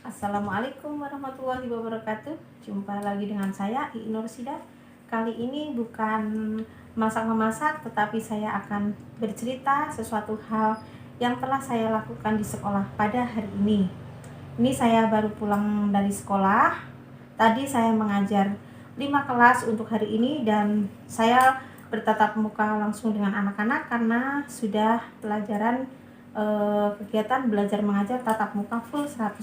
Assalamualaikum warahmatullahi wabarakatuh. Jumpa lagi dengan saya Iin Nursida. Kali ini bukan masak-memasak, tetapi saya akan bercerita sesuatu hal yang telah saya lakukan di sekolah pada hari ini. Ini saya baru pulang dari sekolah. Tadi saya mengajar 5 kelas untuk hari ini dan saya bertatap muka langsung dengan anak-anak karena sudah pelajaran kegiatan belajar mengajar tatap muka full 100%.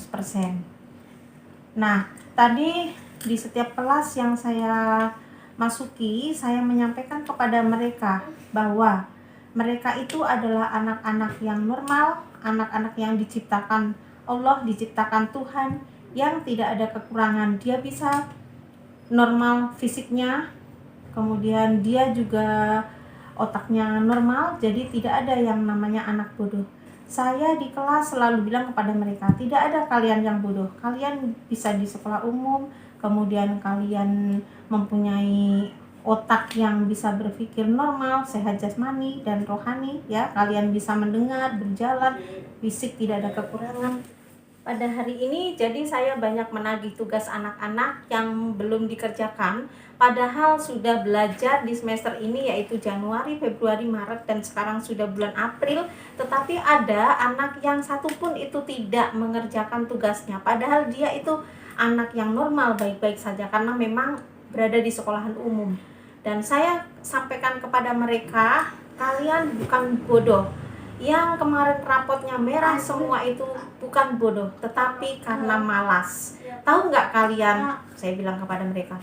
Nah, tadi di setiap kelas yang saya masuki, saya menyampaikan kepada mereka bahwa mereka itu adalah anak-anak yang normal, anak-anak yang diciptakan Allah, diciptakan Tuhan, yang tidak ada kekurangan. Dia bisa normal fisiknya, kemudian dia juga otaknya normal, jadi tidak ada yang namanya anak bodoh. Saya di kelas selalu bilang kepada mereka, tidak ada kalian yang bodoh. Kalian bisa di sekolah umum, kemudian kalian mempunyai otak yang bisa berpikir normal, sehat jasmani dan rohani, ya. Kalian bisa mendengar, berjalan, fisik tidak ada kekurangan. Pada hari ini, jadi saya banyak menagih tugas anak-anak yang belum dikerjakan, padahal sudah belajar di semester ini yaitu Januari, Februari, Maret, dan sekarang sudah bulan April, tetapi ada anak yang satu pun itu tidak mengerjakan tugasnya, padahal dia itu anak yang normal, baik-baik saja, karena memang berada di sekolahan umum. Dan saya sampaikan kepada mereka, kalian bukan bodoh. Yang kemarin rapotnya merah semua itu bukan bodoh, tetapi karena malas. Tahu nggak kalian, saya bilang kepada mereka,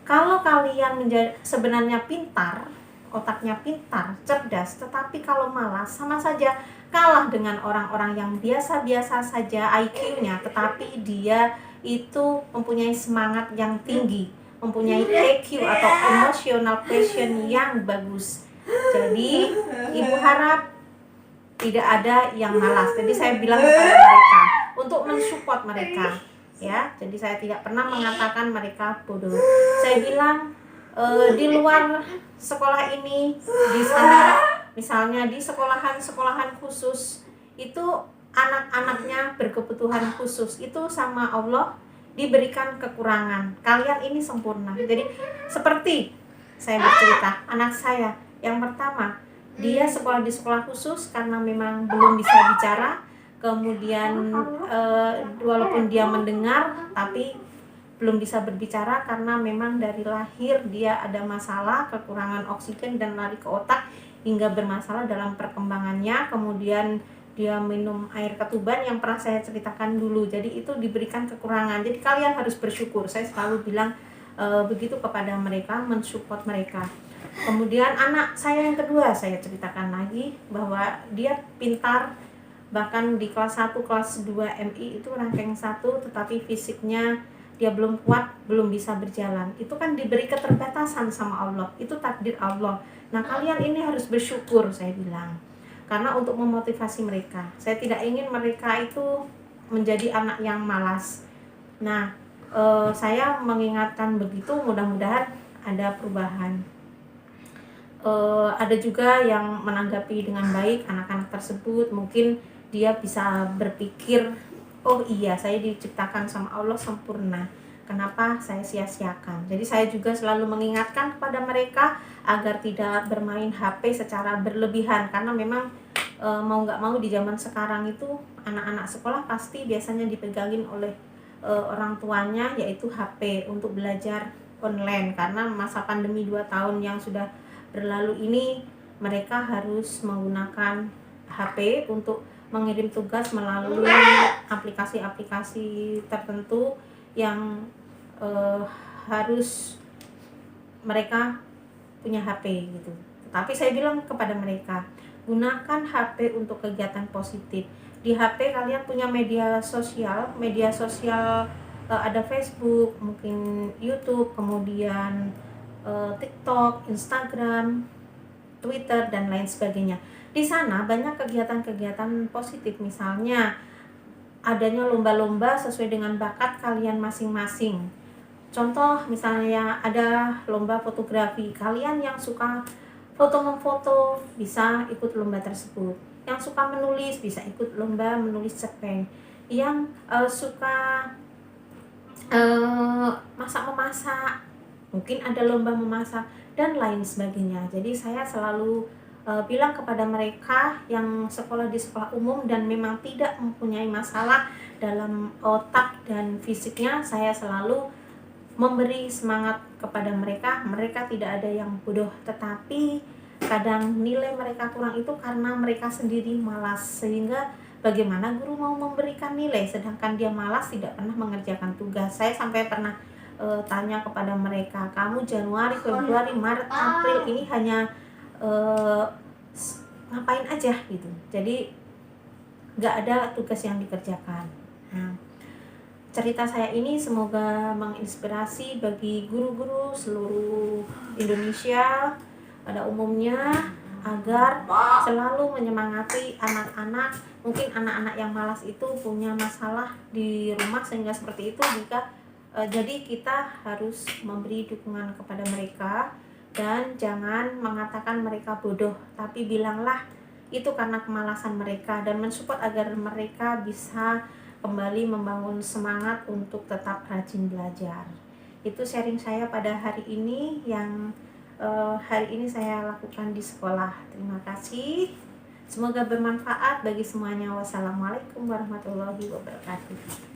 kalau kalian sebenarnya pintar, otaknya pintar, cerdas, tetapi kalau malas, sama saja kalah dengan orang-orang yang biasa-biasa saja IQ-nya, tetapi dia itu mempunyai semangat yang tinggi, mempunyai EQ atau emotional quotient yang bagus. Jadi ibu harap tidak ada yang malas. Jadi saya bilang kepada mereka untuk mensupport mereka, ya. Jadi saya tidak pernah mengatakan mereka bodoh. Saya bilang di luar sekolah ini, di sana, misalnya di sekolahan khusus, itu anak-anaknya berkebutuhan khusus, itu sama Allah diberikan kekurangan. Kalian ini sempurna. Jadi seperti saya bercerita, anak saya yang pertama, dia sekolah di sekolah khusus karena memang belum bisa bicara, kemudian walaupun dia mendengar tapi belum bisa berbicara karena memang dari lahir dia ada masalah kekurangan oksigen dan lari ke otak hingga bermasalah dalam perkembangannya. Kemudian dia minum air ketuban yang pernah saya ceritakan dulu, jadi itu diberikan kekurangan. Jadi kalian harus bersyukur. Saya selalu bilang begitu kepada mereka, mensupport mereka. Kemudian anak saya yang kedua, saya ceritakan lagi bahwa dia pintar, bahkan di kelas 1, kelas 2 MI itu ranking 1, tetapi fisiknya dia belum kuat, belum bisa berjalan. Itu kan diberi keterbatasan sama Allah, itu takdir Allah. Nah, kalian ini harus bersyukur, saya bilang, karena untuk memotivasi mereka. Saya tidak ingin mereka itu menjadi anak yang malas. Nah, saya mengingatkan begitu, mudah-mudahan ada perubahan. Ada juga yang menanggapi dengan baik anak-anak tersebut. Mungkin dia bisa berpikir, oh iya, saya diciptakan sama Allah sempurna, kenapa saya sia-siakan. Jadi saya juga selalu mengingatkan kepada mereka agar tidak bermain HP secara berlebihan, karena memang mau nggak mau di zaman sekarang itu anak-anak sekolah pasti biasanya dipegangin oleh orang tuanya, yaitu HP untuk belajar online. Karena masa pandemi 2 tahun yang sudah berlalu ini, mereka harus menggunakan HP untuk mengirim tugas melalui aplikasi-aplikasi tertentu yang harus mereka punya HP gitu. Tapi saya bilang kepada mereka, gunakan HP untuk kegiatan positif. Di HP kalian punya media sosial ada Facebook, mungkin YouTube, kemudian TikTok, Instagram, Twitter, dan lain sebagainya. Di sana banyak kegiatan-kegiatan positif, misalnya adanya lomba-lomba sesuai dengan bakat kalian masing-masing. Contoh misalnya ada lomba fotografi, kalian yang suka foto-memfoto bisa ikut lomba tersebut. Yang suka menulis bisa ikut lomba menulis cerpen. yang suka masak-memasak, mungkin ada lomba memasak dan lain sebagainya. Jadi saya selalu bilang kepada mereka yang sekolah di sekolah umum dan memang tidak mempunyai masalah dalam otak dan fisiknya, saya selalu memberi semangat kepada mereka. Mereka tidak ada yang bodoh, tetapi kadang nilai mereka kurang itu karena mereka sendiri malas, sehingga bagaimana guru mau memberikan nilai sedangkan dia malas, tidak pernah mengerjakan tugas. Saya sampai pernah tanya kepada mereka, kamu Januari, Februari, Maret, April ini hanya ngapain aja gitu. Jadi nggak ada tugas yang dikerjakan. Nah, cerita saya ini semoga menginspirasi bagi guru-guru seluruh Indonesia pada umumnya, agar selalu menyemangati anak-anak. Mungkin anak-anak yang malas itu punya masalah di rumah sehingga seperti itu, jadi kita harus memberi dukungan kepada mereka dan jangan mengatakan mereka bodoh, tapi bilanglah itu karena kemalasan mereka dan mensupport agar mereka bisa kembali membangun semangat untuk tetap rajin belajar. Itu sharing saya pada hari ini yang hari ini saya lakukan di sekolah. Terima kasih. Semoga bermanfaat bagi semuanya. Wassalamualaikum warahmatullahi wabarakatuh.